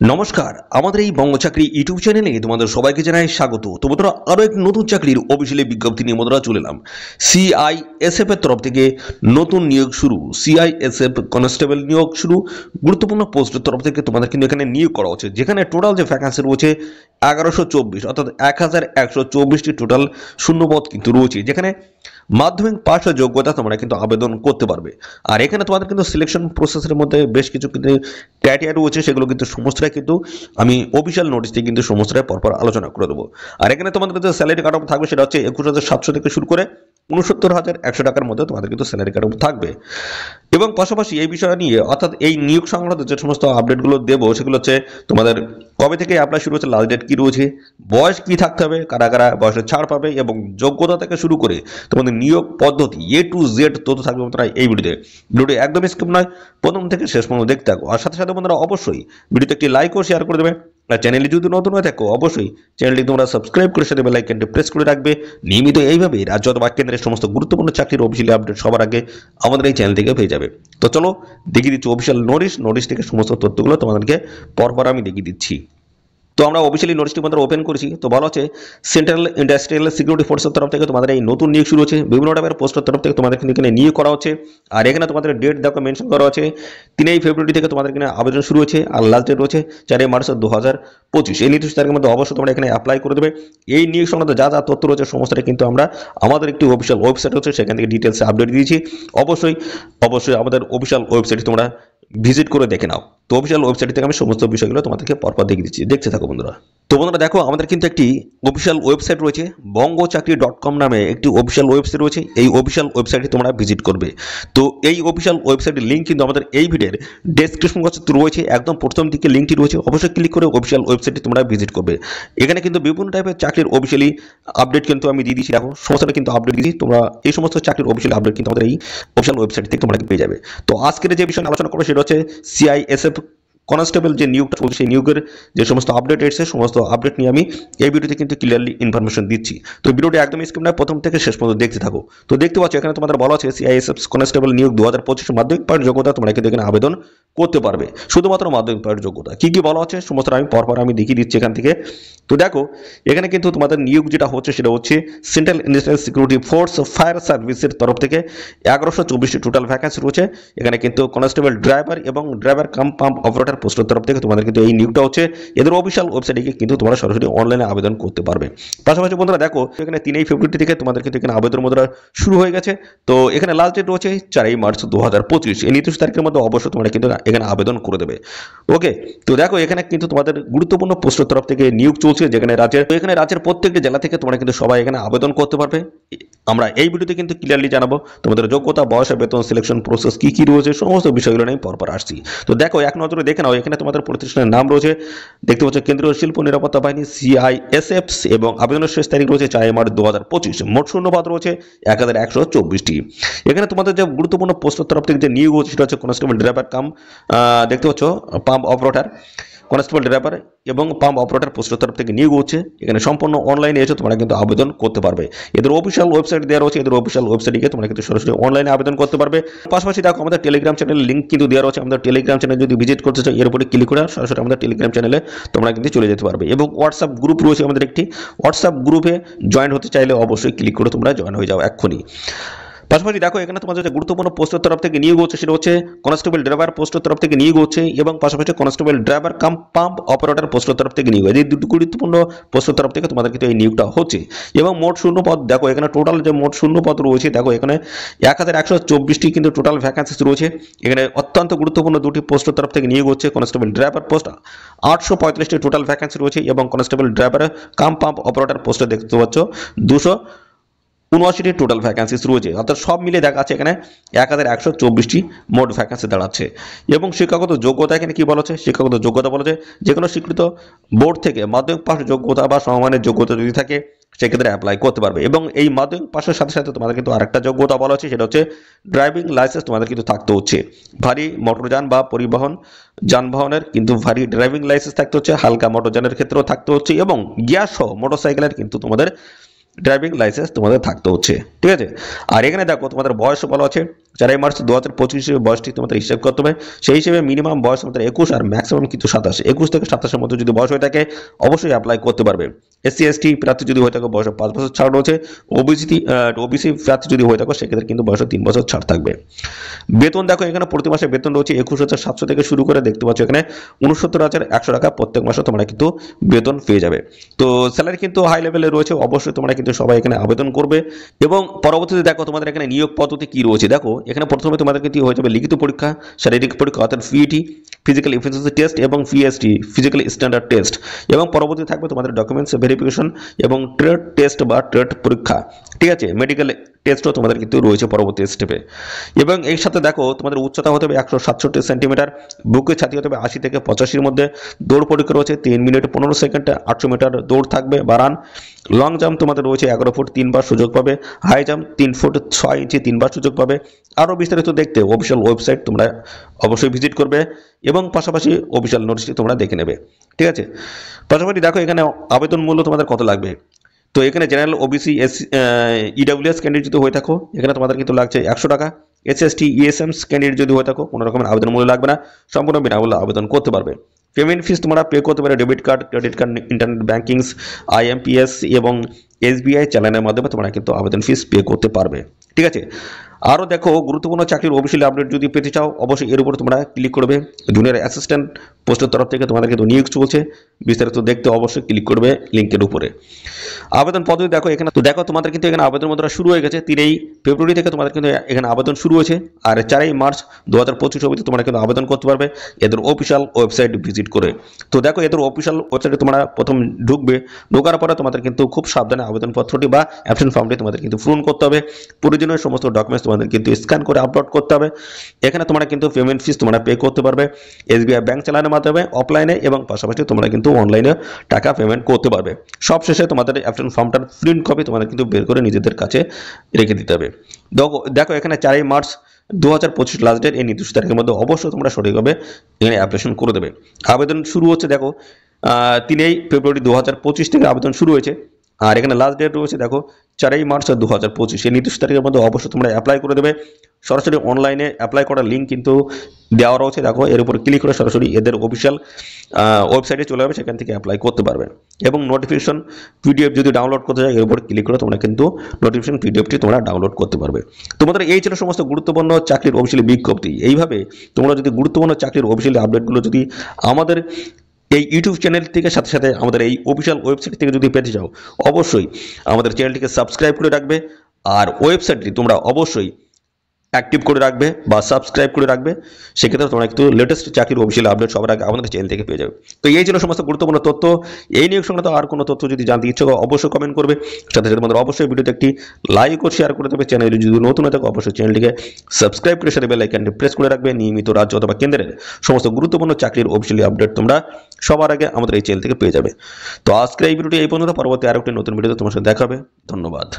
নমস্কার, আমাদের এই বঙ্গ চাকরি ইউটিউব চ্যানেলে তোমাদের সবাইকে জানাই স্বাগত। তো বন্ধুরা, আরো এক নতুন চাকরির অফিসিয়ালি বিজ্ঞপ্তি নিয়ে বন্ধুরা চলে এলাম। সিআইএসএফ এর তরফ থেকে নতুন নিয়োগ শুরু। সিআইএসএফ কনস্টেবল নিয়োগ শুরু। গুরুত্বপূর্ণ পোস্টের তরফ থেকে তোমাদের কিন্তু এখানে নিয়োগ করা হচ্ছে, যেখানে টোটাল যে ভ্যাকান্সি রয়েছে 1124, অর্থাৎ 1124টি টোটাল শূন্যপদ কিন্তু রয়েছে, যেখানে মাধ্যমিক পাস যোগ্যতা তোমরা কিন্তু আবেদন করতে পারবে। আর এখানে তোমাদের কিন্তু সিলেকশন প্রসেসের মধ্যে বেশ কিছু কিন্তু ক্রাইটেরিয়া রয়েছে, সেগুলো কিন্তু সমস্তটাই কিন্তু আমি অফিসিয়াল নোটিশ দিয়ে কিন্তু সমস্তটাই পরপর আলোচনা করে দেবো। আর এখানে তোমাদের যে স্যালারি কাট অফ থাকবে সেটা হচ্ছে 21,700 থেকে শুরু করে 69,100 টাকার মধ্যে তোমাদের কিন্তু স্যালারি কাট অফ থাকবে। এবং পাশাপাশি এই বিষয় নিয়ে, অর্থাৎ এই নিয়োগ সংক্রান্ত যে সমস্ত আপডেটগুলো দেবো সেগুলো হচ্ছে তোমাদের কবে থেকে অ্যাপ্লাই শুরু হচ্ছে, লাস্ট ডেট কি রয়েছে, বয়স কি থাকতে হবে, কারা কারা বয়সে ছাড় পাবে, এবং যোগ্যতা থেকে শুরু করে তোমাদের নিয়োগ পদ্ধতি A to Z তথ্য থাকবে বন্ধুরা এই ভিডিওটি একদম স্কিপ নয়, প্রথম থেকে শেষ পর্যন্ত দেখতে থাকো। আর সাথে সাথে বন্ধুরা অবশ্যই ভিডিওতে একটি লাইক ও শেয়ার করে দেবে। আর চ্যানেলে যদি নতুন হয়ে থাকো অবশ্যই চ্যানেলটি তোমরা সাবস্ক্রাইব করে সাথে বেল আইকনটি প্রেস করে রাখবে। নিয়মিত এইভাবে রাজ্য অথবা কেন্দ্রের সমস্ত গুরুত্বপূর্ণ চাকরির অফিসিয়ালি আপডেট সবার আগে আমাদের এই চ্যানেল থেকে পেয়ে যাবে। তো চলো দেখিয়ে দিচ্ছি অফিসিয়াল নোটিশ থেকে সমস্ত তথ্যগুলো তোমাদেরকে পরপর আমি দেখিয়ে দিচ্ছি। তো আমরা অফিসিয়ালি নোটিশটি আমাদের ওপেন করেছি। তো বলা হচ্ছে সেন্ট্রাল ইন্ডাস্ট্রিয়াল সিকিউরিটি ফোর্সের তরফ থেকে তোমাদের এই নতুন নিয়োগ শুরু হচ্ছে। বিভিন্ন টাইপের পোস্টের তরফ থেকে তোমাদের কিন্তু এখানে নিয়োগ করা হচ্ছে। আর এখানে তোমাদের ডেট দেখো মেনশন করা আছে 3 ফেব্রুয়ারি থেকে তোমাদের এখানে আবেদন শুরু হয়েছে। আর লাস্ট ডেট রয়েছে 4 মার্চ 2025। এই নির্দিষ্ট তারিখের মধ্যে অবশ্যই তোমরা এখানে অ্যাপ্লাই করে দেবে। এই নিয়োগ সংক্রান্ত যা যা তথ্য রয়েছে সমস্তটা কিন্তু আমরা আমাদের একটি অফিসিয়াল ওয়েবসাইট হচ্ছে, সেখান থেকে ডিটেলসে আপডেট দিয়েছি। অবশ্যই আমাদের অফিসিয়াল ওয়েবসাইট তোমরা ভিজিট করে দেখে নাও। তো অফিসিয়াল ওয়েবসাইট থেকে আমি সমস্ত বিষয়গুলো তোমাদেরকে পরপর দেখিয়ে দিচ্ছি, দেখতে থাকো বন্ধুরা। তো বন্ধুরা দেখো, আমাদের কিন্তু একটি অফিসিয়াল ওয়েবসাইট রয়েছে, bongchakri.com নামে একটি অফিসিয়াল ওয়েবসাইট রয়েছে। এই অফিসিয়াল ওয়েবসাইটে তোমরা ভিজিট করবে। তো এই অফিসিয়াল ওয়েবসাইটের লিঙ্ক কিন্তু আমাদের এই ভিডিওর ডেসক্রিপশন বক্সে রয়েছে, একদম প্রথম দিকে লিঙ্কটি রয়েছে। অবশ্যই ক্লিক করে অফিসিয়াল ওয়েবসাইটে তোমরা ভিজিট করবে। এখানে কিন্তু বিভিন্ন টাইপের চাকরির অফিসিয়ালি আপডেট কিন্তু আমি দিয়ে দিচ্ছি। দেখো সমস্তটা কিন্তু আপডেট দিচ্ছি, তোমরা এই সমস্ত চাকরির অফিসিয়াল আপডেট কিন্তু আমাদের এই অফিসিয়াল ওয়েবসাইট থেকে তোমরা পেয়ে যাবে। তো আজকের যে বিষয় আলোচনা করবো সেটা হচ্ছে সিআইএসএফ কনস্টেবল যে নিয়োগটা চলছে সেই নিয়োগের যে সমস্ত আপডেট এসেছে সমস্ত আপডেট নিয়ে আমি এই ভিডিওতে কিন্তু ক্লিয়ারলি ইনফরমেশন দিচ্ছি। তো ভিডিওটি একদম স্কিপ নয়, প্রথম থেকে শেষ পর্যন্ত দেখতে থাকো। তো দেখতে পাচ্ছ এখানে তোমাদের বলা আছে সিআইএসএফ কনস্টেবল নিয়োগ 2025 মাধ্যমিক পাওয়ার যোগ্যতা তোমরা কিন্তু এখানে আবেদন করতে পারবে, শুধুমাত্র মাধ্যমিক পাওয়ার যোগ্যতা। কি কি বলা আছে সমস্ত আমি পরপর আমি দেখিয়ে দিচ্ছি এখান থেকে। তো দেখো এখানে কিন্তু তোমাদের নিয়োগ যেটা হচ্ছে সেটা হচ্ছে central industrial security force fire সার্ভিসের তরফ থেকে 1124টি টোটাল ভ্যাকেন্সি রয়েছে। এখানে কিন্তু কনস্টেবল ড্রাইভার এবং ড্রাইভার কাম পাম্প অপারেটর পোস্টের তরফ থেকে তোমাদের কিন্তু এই নিয়োগটা হচ্ছে। এদের অফিসিয়াল ওয়েবসাইটে কিন্তু তোমরা সরাসরি অনলাইনে আবেদন করতে পারবে। পাশাপাশি বন্ধুরা দেখো এখানে 3 ফেব্রুয়ারি থেকে তোমাদের কিন্তু এখানে আবেদন মুদ্রা শুরু হয়ে গেছে। তো এখানে লাস্ট ডেট রয়েছে 4 মার্চ 2025। এই নির্দিষ্ট তারিখের মধ্যে অবশ্যই তোমরা কিন্তু এখানে আবেদন করে দেবে। ওকে, তো দেখো এখানে কিন্তু তোমাদের গুরুত্বপূর্ণ পোস্টের তরফ থেকে নিয়োগ চলছে, যেখানে রাজ্যের প্রত্যেকটি জেলা থেকে তোমরা কিন্তু সবাই এখানে আবেদন করতে পারবে। আমরা এই ভিডিওতে কিন্তু ক্লিয়ারলি জানাবো তোমাদের যোগ্যতা, বয়স, বেতন, সিলেকশন প্রসেস কি কি রয়েছে সমস্ত বিষয়গুলো নিয়ে পরপর আসছি। তো দেখো এক নজরে দেখে নাও, এখানে তোমাদের প্রতিষ্ঠানের নাম রয়েছে, দেখতে পাচ্ছ কেন্দ্রীয় শিল্প নিরাপত্তা বাহিনী সিআইএসএফ, এবং আবেদনের শেষ তারিখ রয়েছে 4 মার্চ 2025। মোট শূন্যপদ রয়েছে 1124টি। এখানে তোমাদের যে গুরুত্বপূর্ণ পোস্টের তরফ থেকে যে নিয়োগ হচ্ছে সেটা হচ্ছে কনস্টেবল ড্রাইভার কাম দেখতে পাচ্ছ পাম্প অপারেটর, কনস্টেবল ড্রাইভার এবং পাম্প অপারেটর পোস্টের তরফ থেকে নিয়োগ হচ্ছে। এখানে সম্পূর্ণ অনলাইনে এসে তোমরা কিন্তু আবেদন করতে পারবে। এদের অফিসিয়াল ওয়েবসাইট দেওয়া রয়েছে, এদের অফিসিয়াল ওয়েবসাইটে গিয়ে তোমরা কিন্তু সরাসরি অনলাইনে আবেদন করতে পারবে। পাশাপাশি দেখো আমাদের টেলিগ্রাম চ্যানেলের লিঙ্ক কিন্তু দেওয়া রয়েছে। আমাদের টেলিগ্রাম চ্যানেল যদি ভিজিট করতে চাও এর উপরে ক্লিক করে সরাসরি আমাদের টেলিগ্রাম চ্যানেলে তোমরা কিন্তু চলে যেতে পারবে। এবং হোয়াটসঅ্যাপ গ্রুপ রয়েছে আমাদের একটি, হোয়াটসঅ্যাপ গ্রুপে জয়েন হতে চাইলে অবশ্যই ক্লিক করে তোমরা জয়েন হয়ে যাও এক্ষুনি। পাশাপাশি দেখো এখানে তোমাদের যে গুরুত্বপূর্ণ পোস্টের তরফ থেকে নিয়োগ হচ্ছে সেটা হচ্ছে কনস্টেবল ড্রাইভার পোস্টের তরফ থেকে নিয়োগ হচ্ছে, এবং পাশাপাশি constable driver cum pump operator পোস্টের তরফ থেকে নিয়োগ, এই দুটো গুরুত্বপূর্ণ পোস্টের তরফ থেকে তোমাদের কিন্তু এই নিয়োগটা হচ্ছে। এবং মোট শূন্যপদ দেখো এখানে টোটাল যে মোট শূন্যপদ রয়েছে, দেখো এখানে 1124টি কিন্তু টোটাল ভ্যাকেন্সি রয়েছে। এখানে অত্যন্ত গুরুত্বপূর্ণ দুটি পোস্টের তরফ থেকে নিয়োগ হচ্ছে। কনস্টেবল ড্রাইভার পোস্ট 835টি টোটাল ভ্যাকেন্সি রয়েছে, এবং constable driver cum pump operator পোস্টে দেখতে পাচ্ছ 279টি টোটাল ভ্যাকেন্সি রয়েছে। অর্থাৎ সব মিলে দেখা যাচ্ছে এখানে 1124টি মোট ভ্যাকেন্সি দাঁড়াচ্ছে। এবং শিক্ষাগত যোগ্যতা এখানে কি বলা হচ্ছে, শিক্ষাগত যোগ্যতা বলা হচ্ছে যে কোনো স্বীকৃত বোর্ড থেকে মাধ্যমিক পাস যোগ্যতা বা সমমানের যোগ্যতা যদি থাকে সেক্ষেত্রে অ্যাপ্লাই করতে পারবে। এবং এই মাধ্যমিক পাসের সাথে সাথে তোমাদের কিন্তু আরেকটা যোগ্যতা বলা হচ্ছে, সেটা হচ্ছে ড্রাইভিং লাইসেন্স তোমাদের কিন্তু থাকতে হচ্ছে। ভারী মোটরযান বা পরিবহন যানবাহনের কিন্তু ভারী ড্রাইভিং লাইসেন্স থাকতে হচ্ছে, হালকা মোটরযানের ক্ষেত্রেও থাকতে হচ্ছে, এবং গিয়ার সহ মোটরসাইকেলের কিন্তু তোমাদের ড্রাইভিং লাইসেন্স তোমাদের থাকতে হচ্ছে। ঠিক আছে। আর এখানে দেখো তোমাদের বয়স বলা আছে 4 মার্চ 2025 বয়সটি তোমাদের হিসাব করতে হবে। সেই হিসেবে মিনিমাম বয়স তোমাদের 21 আর ম্যাক্সিমাম কিন্তু 27। 21 থেকে 27 এর মধ্যে যদি বয়স হয়ে থাকে অবশ্যই অ্যাপ্লাই করতে পারবে। এসসি এসটি প্রার্থী যদি হয়ে থাকে বয়সে 5 বছর ছাড় রয়েছে। ওবিসি প্রার্থী যদি হয়ে থাকে সেক্ষেত্রে কিন্তু বয়সে 3 বছর ছাড় থাকবে। বেতন দেখো এখানে প্রতি মাসে বেতন রয়েছে 21,700 থেকে শুরু করে দেখতে পাচ্ছ এখানে 69,100 টাকা প্রত্যেক মাসে তোমরা কিন্তু বেতন পেয়ে যাবে। তো স্যালারি কিন্তু হাই লেভেলে রয়েছে, অবশ্যই তোমরা কিন্তু সবাই এখানে আবেদন করবে। এবং পরবর্তীতে দেখো তোমাদের এখানে নিয়োগ পদ্ধতি কি রয়েছে। দেখো এখানে প্রথমে তোমাদের কিন্তু হয়ে যাবে লিখিত পরীক্ষা, শারীরিক পরীক্ষা অর্থাৎ ফিইটি, ফিজিক্যাল এফিসিয়েন্সি টেস্ট এবং পিএসটি ফিজিক্যাল স্ট্যান্ডার্ড টেস্ট, এবং পরবর্তী থাকবে তোমাদের ডকুমেন্টস ভেরিফিকেশন এবং ট্রেড টেস্ট বা ট্রেড পরীক্ষা। ঠিক আছে, মেডিকেল টেস্টও তোমাদের কিন্তু রয়েছে পরবর্তী স্টেপে। এবং এর সাথে দেখো তোমাদের উচ্চতা হতে হবে 167 সেন্টিমিটার, বুকের ছাতি হতে হবে 80 থেকে 85-এর মধ্যে, দৌড় পরীক্ষা রয়েছে 3 মিনিট 15 সেকেন্ডে 800 মিটার দৌড় থাকবে বা রান। লং জাম্প তোমাদের রয়েছে 11 ফুট 3 বার সুযোগ পাবে, হাই জাম্প 3 ফুট 6 ইঞ্চি 3 বার সুযোগ পাবে। আরও বিস্তারিত দেখতে অফিসিয়াল ওয়েবসাইট তোমরা অবশ্যই ভিজিট করবে এবং পাশাপাশি অফিসিয়াল নোটিশটি তোমরা দেখে নেবে। ঠিক আছে, পাশাপাশি দেখো এখানে আবেদন মূল্য তোমাদের কত লাগবে। তো এখানে জেনারেল ওবিসি ইডাব্লিউএস ক্যান্ডিডেট যদি হয়ে থাকো এখানে তোমাদের কিন্তু লাগছে 100 টাকা। এসএসটি ইএসএম ক্যান্ডিডেট যদি হয়ে থাকো কোনো রকমের আবেদন মূল্য লাগবে না, সম্পূর্ণ বিনামূল্যে আবেদন করতে পারবে। পেমেন্ট ফিস তোমরা পে করতে পারো debit card, credit card, internet bankings, IMPS এবং এসবিআই চ্যানেলের মাধ্যমে তোমরা কিন্তু আবেদন ফিস পে করতে পারবে। ঠিক আছে, আরও দেখো গুরুত্বপূর্ণ চাকরির অফিসিয়াল আপডেট যদি পেতে চাও অবশ্যই এর উপর তোমরা ক্লিক করবে। জুনিয়র অ্যাসিস্ট্যান্ট পোস্টের তরফ থেকে তোমাদের কিন্তু নিয়োগ চলছে, বিস্তারিত দেখতে অবশ্যই ক্লিক করবে লিঙ্কের উপরে। আবেদন পদ্ধতি দেখো এখানে, তো দেখো তোমাদের কিন্তু এখানে আবেদন মাত্রা শুরু হয়ে গেছে 3 ফেব্রুয়ারি থেকে তোমাদের কিন্তু এখানে আবেদন শুরু হয়েছে, আর 4 মার্চ 2025 অবধি তোমরা কিন্তু আবেদন করতে পারবে এদের অফিসিয়াল ওয়েবসাইট ভিজিট করে। তো দেখো এদের অফিসিয়াল ওয়েবসাইটে তোমরা প্রথম ঢোকার পরে তোমাদের কিন্তু খুব সাবধানে আবেদনপত্রটি বা অ্যাবসেন্ট ফর্মটি তোমাদের কিন্তু পূরণ করতে হবে। প্রয়োজনীয় সমস্ত ডকুমেন্টস তোমাদের কিন্তু স্ক্যান করে আপলোড করতে হবে। এখানে তোমরা কিন্তু পেমেন্ট ফিস তোমরা পে করতে পারবে এসবিআই ব্যাংক চালানোর মাধ্যমে অফলাইনে, এবং পাশাপাশি তোমরা কিন্তু অনলাইনে টাকা পেমেন্ট করতে পারবে। সবশেষে তোমাদের অ্যাবসেন্ট ফর্মটার প্রিন্ট কপি তোমাদের কিন্তু বের করে নিজেদের কাছে রেখে দিতে হবে। দেখো এখানে 4 মার্চ 2025 লাস্ট ডেট, এই নির্দিষ্ট তারিখের মধ্যে অবশ্যই তোমরা সঠিকভাবে এখানে অ্যাপ্লিকেশন করে দেবে। আবেদন শুরু হচ্ছে দেখো 3 ফেব্রুয়ারি 2025 থেকে আবেদন শুরু হয়েছে, আর এখানে লাস্ট ডেট রয়েছে দেখো 4 মার্চ 2025। এই নির্দিষ্ট তারিখের মধ্যে অবশ্যই তোমরা অ্যাপ্লাই করে দেবে। সরাসরি অনলাইনে অ্যাপ্লাই করার লিঙ্ক কিন্তু দেওয়া রয়েছে, দেখো এর উপর ক্লিক করে সরাসরি এদের অফিসিয়াল ওয়েবসাইটে চলে যাবে, সেখান থেকে অ্যাপ্লাই করতে পারবে। এবং নোটিফিকেশন পিডিএফ যদি ডাউনলোড করতে চাই এর উপর ক্লিক করে তোমরা কিন্তু নোটিফিকেশন পিডিএফটি তোমরা ডাউনলোড করতে পারবে। তোমাদের এই ছিল সমস্ত গুরুত্বপূর্ণ চাকরির অফিসিয়াল বিজ্ঞপ্তি। এইভাবে তোমরা যদি গুরুত্বপূর্ণ চাকরির অফিসিয়াল আপডেটগুলো যদি আমাদের এই ইউটিউব চ্যানেল থেকে সাথে সাথে আমাদের এই অফিসিয়াল ওয়েবসাইট থেকে যদি পেতে চাও অবশ্যই আমাদের চ্যানেলটিকে সাবস্ক্রাইব করে রাখবে, আর ওয়েবসাইটটি তোমরা অবশ্যই অ্যাক্টিভ করে রাখবে বা সাবস্ক্রাইব করে রাখবে। সেক্ষেত্রে তোমরা একটু লেটেস্ট চাকরির অফিসিয়াল আপডেট সবার আগে আমাদের চ্যানেল থেকে পেয়ে যাবে। তো এই ছিল সমস্ত গুরুত্বপূর্ণ তথ্য। এই নিয়োগ সংক্রান্ত আর কোনো তথ্য যদি জানতে ইচ্ছুক অবশ্যই কমেন্ট করবে, সাথে সাথে তোমাদের অবশ্যই ভিডিওতে একটি লাইক ও শেয়ার করে দেবে। চ্যানেলে যদি নতুন হয়ে থাকে অবশ্যই চ্যানেলটিকে সাবস্ক্রাইব করে সাথে বেল আইকনটি প্রেস করে রাখবে। নিয়মিত রাজ্য অথবা কেন্দ্রের সমস্ত গুরুত্বপূর্ণ চাকরির অফিসিয়াল আপডেট তোমরা সবার আগে আমাদের এই চ্যানেল থেকে পেয়ে যাবে। তো আজকের এই ভিডিওটি এই পর্যন্ত, পরবর্তী আরেকটি নতুন ভিডিওতে তোমার সাথে দেখা হবে। ধন্যবাদ।